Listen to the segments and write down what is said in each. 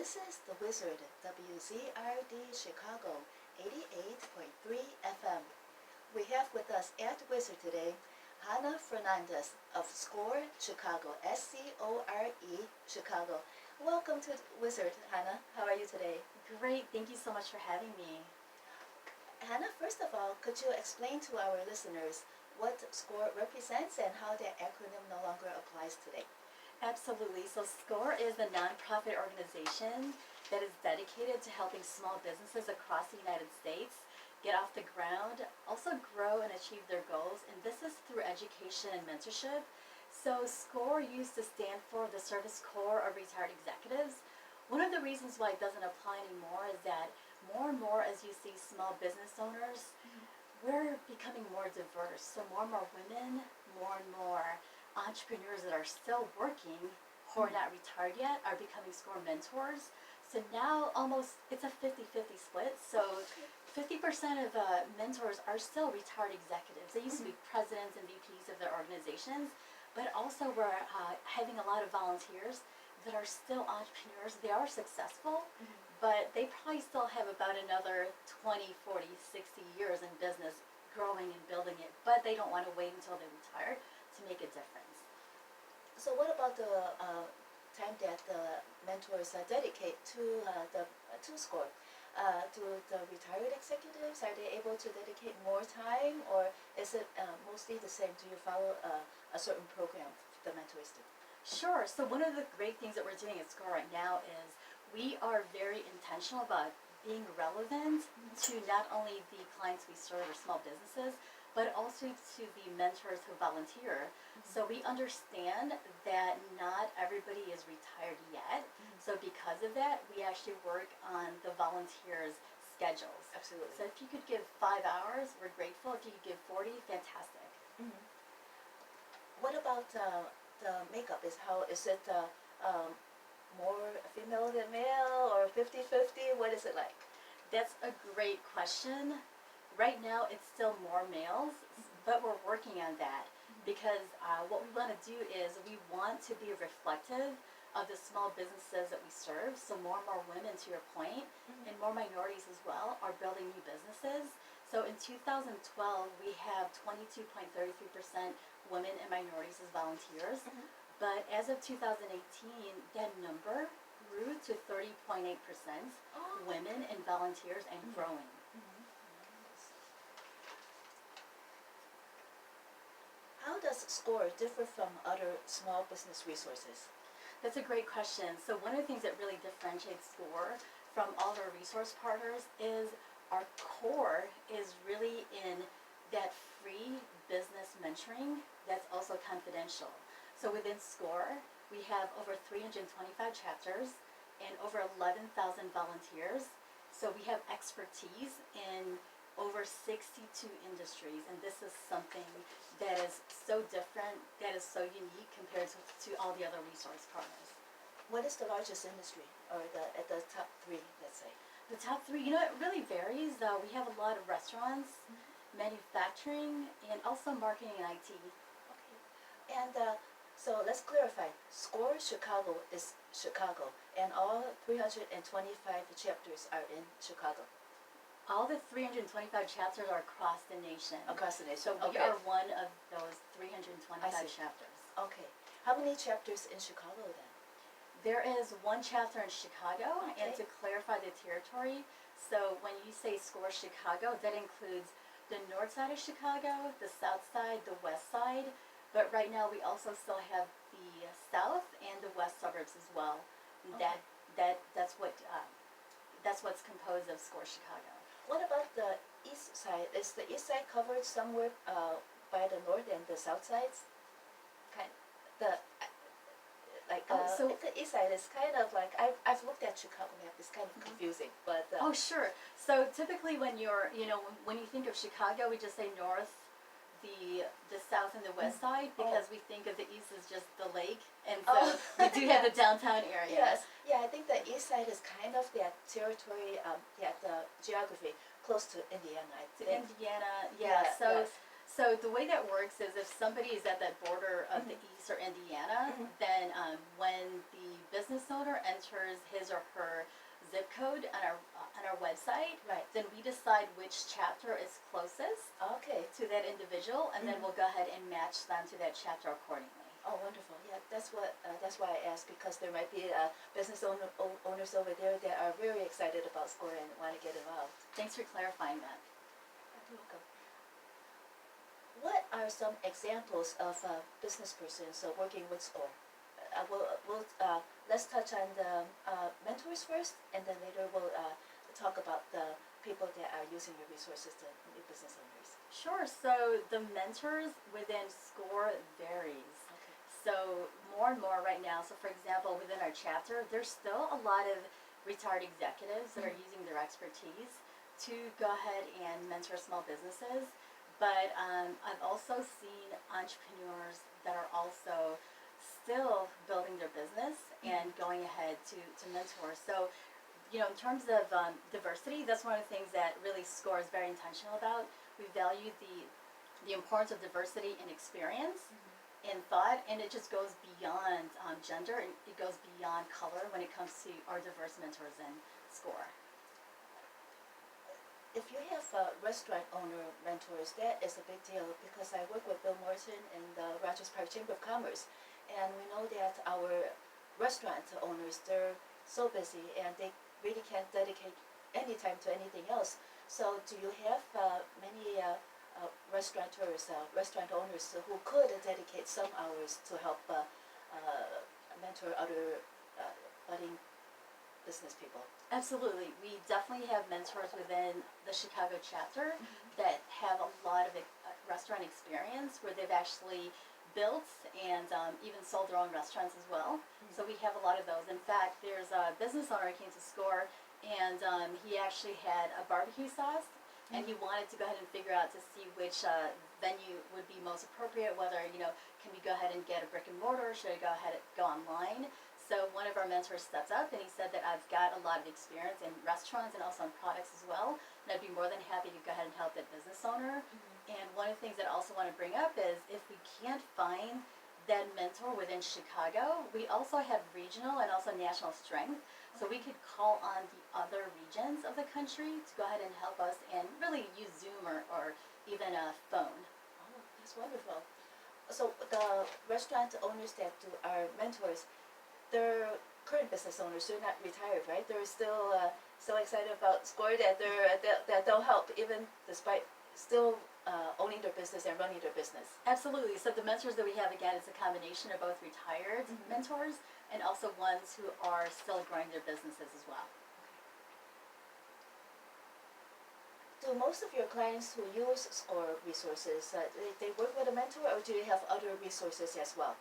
This is The Wizard, WZRD Chicago, 88.3 FM. We have with us at Wizard today, Fernandez of SCORE Chicago, SCORE Chicago. Welcome to Wizard, Hannah. How are you today? Great, thank you so much for having me. Hannah, first of all, could you explain to our listeners what SCORE represents and how that acronym no longer applies today? Absolutely. So SCORE is a nonprofit organization that is dedicated to helping small businesses across the United States get off the ground, also grow and achieve their goals, and this is through education and mentorship. So SCORE used to stand for the Service Corps of Retired Executives. One of the reasons why it doesn't apply anymore is that more and more as you see small business owners, we're becoming more diverse. So more and more women, more and more entrepreneurs that are still working who are not retired yet are becoming SCORE mentors. So now almost it's a 50-50 split. So 50% of mentors are still retired executives. They used to be presidents and VPs of their organizations, but also we're having a lot of volunteers that are still entrepreneurs. They are successful, but they probably still have about another 20, 40, 60 years in business growing and building it, but they don't want to wait until they retire to make a difference. So what about the time that the mentors dedicate to SCORE? To the retired executives, are they able to dedicate more time, or is it mostly the same? Do you follow a certain program the mentors do? Sure. So one of the great things that we're doing at SCORE right now is we are very intentional about being relevant to not only the clients we serve or small businesses, but also to the mentors who volunteer. So we understand that not everybody is retired yet. So because of that, we actually work on the volunteers' schedules. Absolutely. So if you could give 5 hours, we're grateful. If you could give 40, fantastic. What about the makeup? Is it more female than male, or 50-50? What is it like? That's a great question. Right now, it's still more males, but we're working on that because what we want to do is we want to be reflective of the small businesses that we serve. So more and more women, to your point, and more minorities as well, are building new businesses. So in 2012, we have 22.33% women and minorities as volunteers. But as of 2018, that number grew to 30.8% women and volunteers and growing. How does SCORE differ from other small business resources? That's a great question. So one of the things that really differentiates SCORE from all of our resource partners is our core is really in that free business mentoring that's also confidential. So within SCORE, we have over 325 chapters and over 11,000 volunteers. So we have expertise in over 62 industries, and this is something that is so different, that is so unique compared to all the other resource partners. What is the largest industry, or at the top three, let's say? The top three, it really varies. We have a lot of restaurants, manufacturing, and also marketing and IT. Okay. And so let's clarify. SCORE Chicago is Chicago, and all 325 chapters are in Chicago. All the 325 chapters are across the nation. Across the nation. So we are one of those 325 chapters. Okay. How many chapters in Chicago then? There is one chapter in Chicago, and to clarify the territory, so when you say SCORE Chicago, that includes the north side of Chicago, the south side, the west side, but right now we also still have the south and the west suburbs as well. That's what's composed of SCORE Chicago. What about the east side? Is the east side covered somewhere by the north and the south sides? So the east side is kind of like, I've looked at Chicago map. It's kind of confusing, but oh sure. So typically when you're when you think of Chicago, we just say north, the south and the west side, because we think of the east as just the lake, and so we do have the downtown area. Yes, yeah, I think the east side is kind of that territory, the geography close to Indiana, I think. Indiana, Yeah, So So the way that works is if somebody is at that border of the East or Indiana, then when the business owner enters his or her zip code on our website, Right. then we decide which chapter is closest Okay. to that individual, and then we'll go ahead and match them to that chapter accordingly. Oh, wonderful. Yeah, that's why I asked, because there might be owners over there that are very excited about SCORE and want to get involved. Thanks for clarifying that. You're welcome. What are some examples of business persons working with SCORE? Let's touch on the mentors first, and then later we'll talk about the people that are using your resources, the new business owners. Sure. So the mentors within SCORE varies. Okay. So more and more right now, so for example, within our chapter, there's still a lot of retired executives that are using their expertise to go ahead and mentor small businesses. But I've also seen entrepreneurs that are also still building their business and going ahead to mentor. So, in terms of diversity, that's one of the things that really SCORE is very intentional about. We value the importance of diversity in experience, in thought, and it just goes beyond gender. It goes beyond color when it comes to our diverse mentors in SCORE. If you have restaurant owner mentors, that is a big deal, because I work with Bill Morton in the Rogers Park Chamber of Commerce, and we know that our restaurant owners, they're so busy and they really can't dedicate any time to anything else. So do you have many restaurant owners who could dedicate some hours to help mentor other budding business people? Absolutely. We definitely have mentors within the Chicago chapter that have a lot of restaurant experience, where they've actually built and even sold their own restaurants as well. So we have a lot of those. In fact, there's a business owner who came to SCORE, and he actually had a barbecue sauce, and he wanted to go ahead and figure out to see which venue would be most appropriate, whether, can we go ahead and get a brick and mortar, should I go ahead and go online? So one of our mentors stepped up and he said that I've got a lot of experience in restaurants and also in products as well, and I'd be more than happy to go ahead and help that business owner. And one of the things that I also want to bring up is, if we can't find that mentor within Chicago, we also have regional and also national strength. So we could call on the other regions of the country to go ahead and help us, and really use Zoom or even a phone. Oh, that's wonderful. So the restaurant owners that are mentors, they're current business owners. They're not retired, right? They're still so excited about SCORE that they'll help, even despite still owning their business and running their business. Absolutely. So the mentors that we have, again, is a combination of both retired mentors and also ones who are still growing their businesses as well. Do most of your clients who use SCORE resources, they work with a mentor, or do you have other resources as well?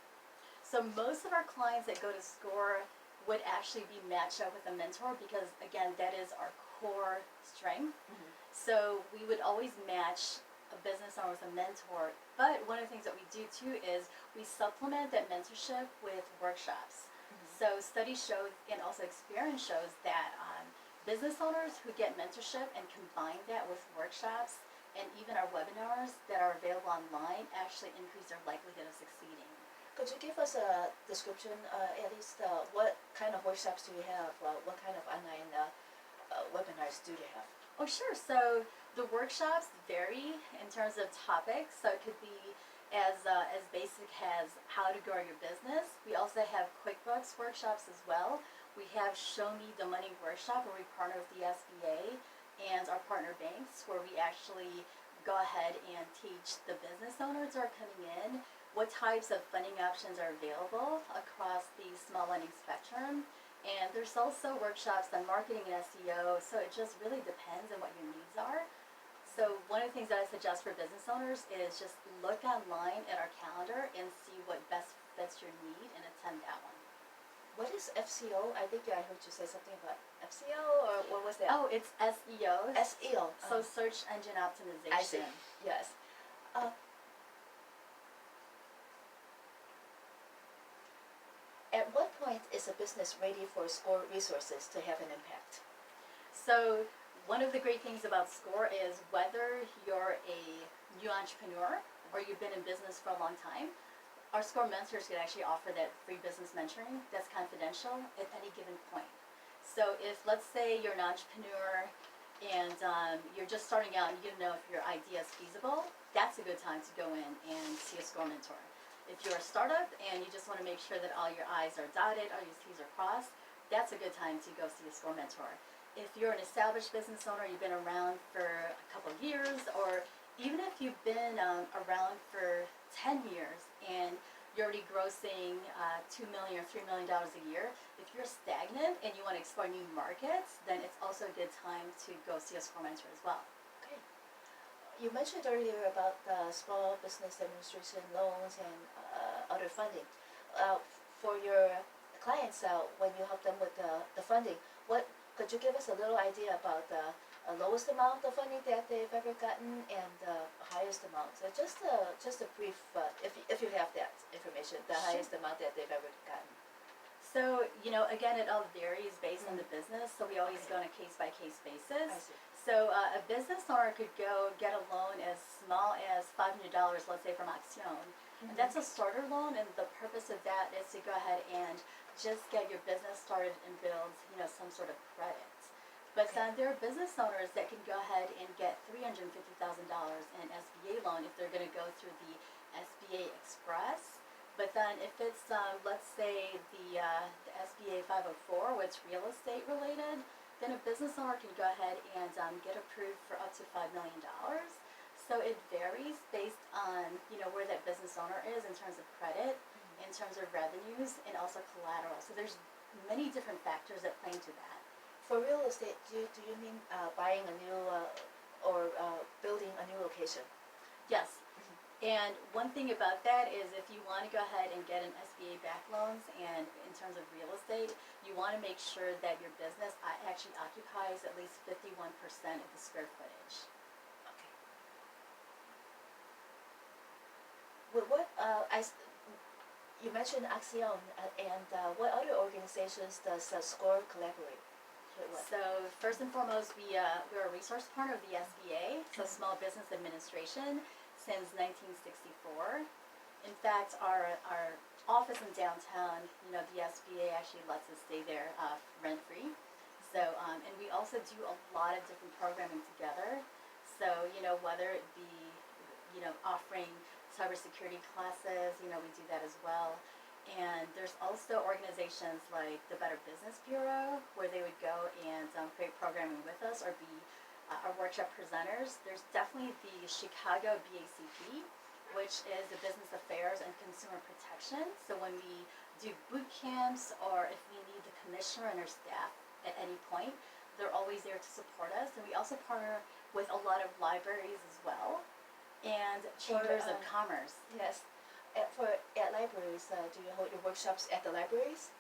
So most of our clients that go to SCORE would actually be matched up with a mentor, because, again, that is our core strength. So we would always match a business owner with a mentor. But one of the things that we do too is we supplement that mentorship with workshops. So studies show, and also experience shows, that business owners who get mentorship and combine that with workshops and even our webinars that are available online actually increase their likelihood of succeeding. Could you give us a description, at least, what kind of workshops do you have? What kind of online webinars do you have? Oh, sure. So the workshops vary in terms of topics. So it could be as basic as how to grow your business. We also have QuickBooks workshops as well. We have Show Me the Money workshop, where we partner with the SBA and our partner banks, where we actually go ahead and teach the business owners who are coming in what types of funding options are available across the small lending spectrum. And there's also workshops on marketing and SEO, so it just really depends on what your needs are. So one of the things that I suggest for business owners is just look online at our calendar and see what best fits your need and attend that one. What is FCO? I think I heard you say something about FCO, or what was that? Oh, it's SEO. SEO. So search engine optimization. I see. Yes. At what point is a business ready for SCORE resources to have an impact? So one of the great things about SCORE is, whether you're a new entrepreneur or you've been in business for a long time, our SCORE mentors could actually offer that free business mentoring that's confidential at any given point. So if, let's say, you're an entrepreneur and you're just starting out and you don't know if your idea is feasible, that's a good time to go in and see a SCORE mentor. If you're a startup and you just want to make sure that all your I's are dotted, all your T's are crossed, that's a good time to go see a SCORE mentor. If you're an established business owner, you've been around for a couple of years, or even if you've been around for 10 years and you're already grossing $2 million or $3 million a year, if you're stagnant and you want to explore new markets, then it's also a good time to go see a SCORE mentor as well. Okay. You mentioned earlier about the Small Business Administration loans and other funding. For your clients, when you help them with the funding, could you give us a little idea about the lowest amount of funding that they've ever gotten and the highest amount? So just a brief, if you have that information, the Sure. highest amount that they've ever gotten. So, again, it all varies based on the business, so we always go on a case-by-case basis. I see. So a business owner could go get a loan as small as $500, let's say from Action. And that's a starter loan, and the purpose of that is to go ahead and just get your business started and build, some sort of credit. But Okay. there are business owners that can go ahead and get $350,000 in SBA loan if they're going to go through the SBA Express. But then if it's, let's say, the SBA 504, what's real estate related, then a business owner can go ahead and get approved for up to $5 million. So it varies based on, where that business owner is in terms of credit, in terms of revenues, and also collateral. So there's many different factors that play into that. For real estate, do you mean buying a new or building a new location? Yes. And one thing about that is if you want to go ahead and get an SBA back loans, and in terms of real estate, you want to make sure that your business actually occupies at least 51% of the square footage. Okay. You mentioned Action, and what other organizations does SCORE collaborate with? What? So first and foremost, we're a resource partner of the SBA, so Small Business Administration, since 1964. In fact, our office in downtown, the SBA actually lets us stay there rent-free. So, and we also do a lot of different programming together. So, whether it be, offering cybersecurity classes, we do that as well. And there's also organizations like the Better Business Bureau, where they would go and create programming with us or be our workshop presenters. There's definitely the Chicago BACP, which is the Business Affairs and Consumer Protection. So when we do boot camps or if we need the commissioner and her staff at any point, they're always there to support us. And we also partner with a lot of libraries as well and chambers of commerce. Yes. At libraries, do you hold your workshops at the libraries?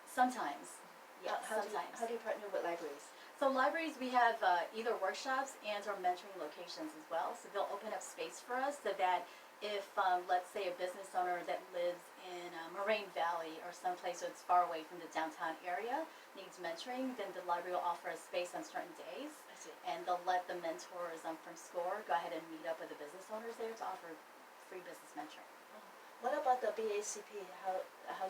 Sometimes, yes, sometimes. How do you partner with libraries? So libraries, we have either workshops and or mentoring locations as well. So they'll open up space for us so that if, let's say, a business owner that lives in Moraine Valley or someplace that's far away from the downtown area needs mentoring, then the library will offer a space on certain days. I see. And they'll let the mentors from SCORE go ahead and meet up with the business owners there to offer free business mentoring. What about the BACP? How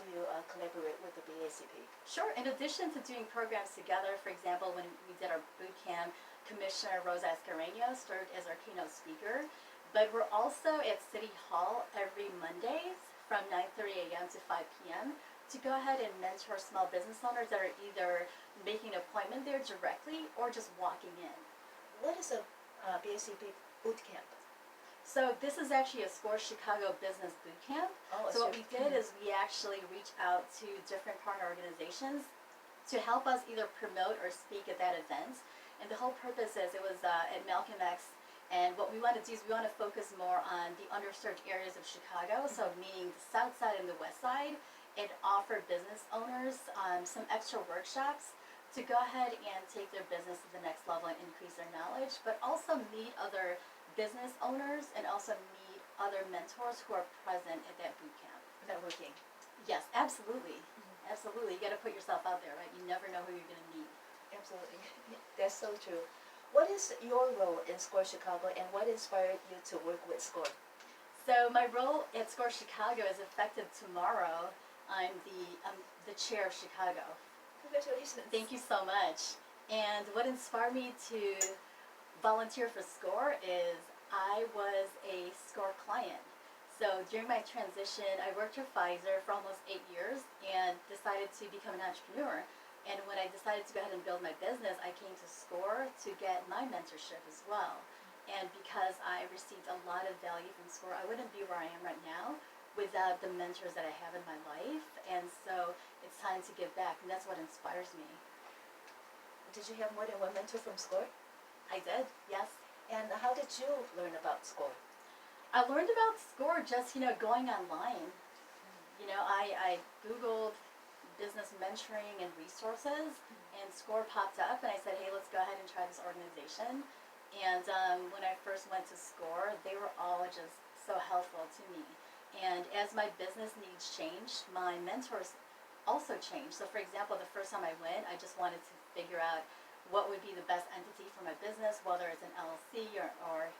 do you collaborate with the BACP? Sure. In addition to doing programs together, for example, when we did our boot camp, Commissioner Rosa Escareno served as our keynote speaker. But we're also at City Hall every Mondays from 9:30 a.m. to 5 p.m. to go ahead and mentor small business owners that are either making an appointment there directly or just walking in. What is a BACP boot camp? So this is actually a SCORE Chicago Business Boot Camp. Oh, So what we did is we actually reached out to different partner organizations to help us either promote or speak at that event. And the whole purpose is it was at Malcolm X. And what we want to do is we want to focus more on the underserved areas of Chicago, so meaning the south side and the west side, and offer business owners some extra workshops to go ahead and take their business to the next level and increase their knowledge, but also meet other business owners and also meet other mentors who are present at that boot camp. Networking. Yes, absolutely. Absolutely. You got to put yourself out there, right? You never know who you're going to meet. Absolutely. That's so true. What is your role in SCORE Chicago, and what inspired you to work with SCORE? So my role at SCORE Chicago is effective tomorrow. I'm the chair of Chicago. Congratulations. Thank you so much. And what inspired me to volunteer for SCORE is I was a SCORE client. So during my transition, I worked for Pfizer for almost 8 years and decided to become an entrepreneur. And when I decided to go ahead and build my business, I came to SCORE to get my mentorship as well. And because I received a lot of value from SCORE, I wouldn't be where I am right now without the mentors that I have in my life. And so it's time to give back, and that's what inspires me. Did you have more than one mentor from SCORE? I did, yes. And how did you learn about SCORE? I learned about SCORE just, going online. I Googled business mentoring and resources, and SCORE popped up, and I said, hey, let's go ahead and try this organization. And when I first went to SCORE, they were all just so helpful to me. And as my business needs changed, my mentors also changed. So for example, the first time I went, I just wanted to figure out what would be the best entity for my business, whether it's an LLC or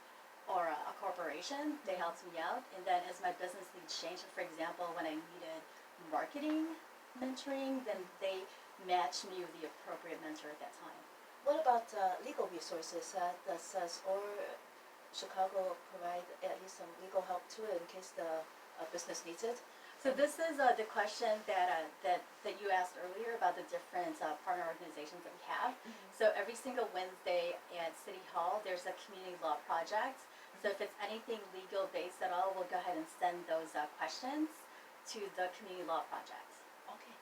a corporation. They helped me out. And then as my business needs changed, for example, when I needed marketing mentoring, then they matched me with the appropriate mentor at that time. What about legal resources? Does SCORE Chicago provide at least some legal help too in case the business needs it? So this is the question that you asked earlier about the different partner organizations that we have. So every single Wednesday at City Hall, there's a community law project. So if it's anything legal based at all, we'll go ahead and send those questions to the community law project. Okay.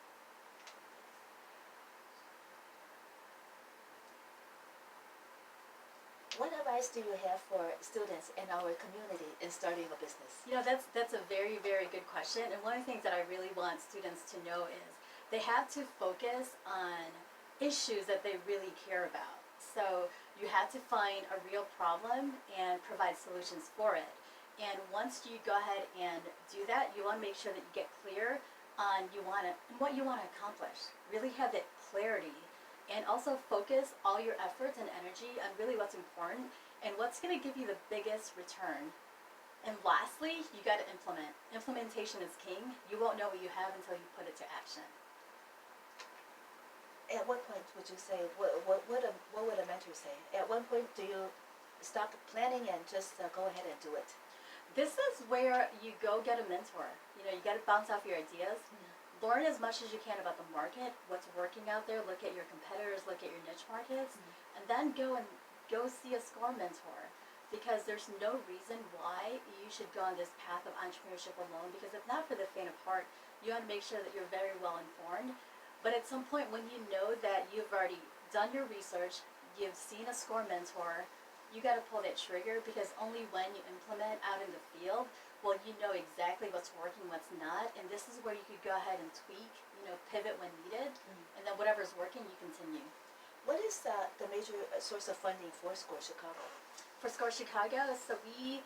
What advice do you have for students in our community in starting a business? That's a very, very good question. And one of the things that I really want students to know is they have to focus on issues that they really care about. So you have to find a real problem and provide solutions for it. And once you go ahead and do that, you want to make sure that you get clear on what you want to accomplish. Really have that clarity. And also focus all your efforts and energy on really what's important and what's going to give you the biggest return. And lastly, you got to implement. Implementation is king. You won't know what you have until you put it to action. At what point would you say, what would a mentor say? At one point, do you stop planning and just go ahead and do it? This is where you go get a mentor. You got to bounce off your ideas. Learn as much as you can about the market, what's working out there, look at your competitors, look at your niche markets, and then go see a SCORE mentor. Because there's no reason why you should go on this path of entrepreneurship alone, because if not for the faint of heart, you want to make sure that you're very well informed. But at some point when you know that you've already done your research, you've seen a SCORE mentor, you got to pull that trigger, because only when you implement out in the field will you know exactly what's working, what's not, and this is where you could go ahead and tweak, pivot when needed, and then whatever's working, you continue. What is the major source of funding for SCORE Chicago? For SCORE Chicago, so we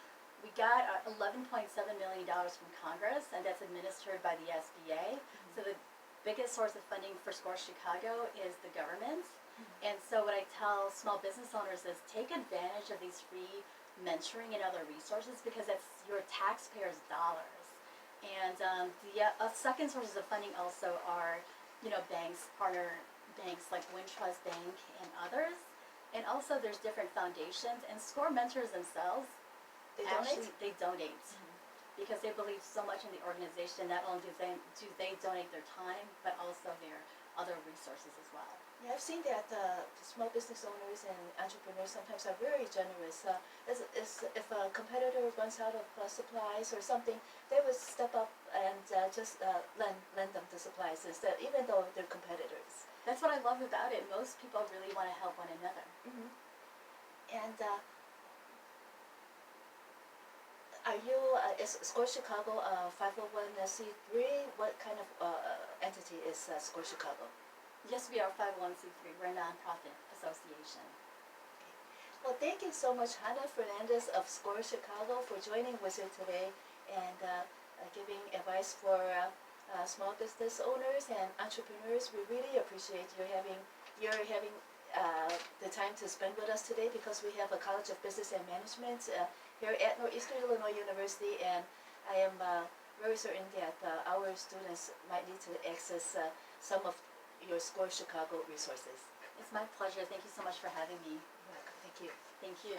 got $11.7 million from Congress, and that's administered by the SBA. So the biggest source of funding for SCORE Chicago is the government. And so what I tell small business owners is take advantage of these free mentoring and other resources, because that's your taxpayers' dollars. And the second sources of funding also are, partner banks like Wintrust Bank and others. And also there's different foundations, and SCORE mentors themselves, They donate because they believe so much in the organization. Not only do they donate their time, but also their other resources as well. Yeah, I've seen that small business owners and entrepreneurs sometimes are very generous. If a competitor runs out of supplies or something, they would step up and just lend them the supplies instead, even though they're competitors. That's what I love about it. Most people really want to help one another. And are you, is SCORE Chicago 501c3? What kind of entity is SCORE Chicago? Yes, we are 501c3. We're a nonprofit association. Well, thank you so much, Hannah Fernandez of SCORE Chicago, for joining with us today and giving advice for small business owners and entrepreneurs. We really appreciate your having the time to spend with us today because we have a College of Business and Management here at Northeastern Illinois University, and I am very certain that our students might need to access some of your SCORE Chicago resources. It's my pleasure. Thank you so much for having me. You're welcome. Thank you. Thank you.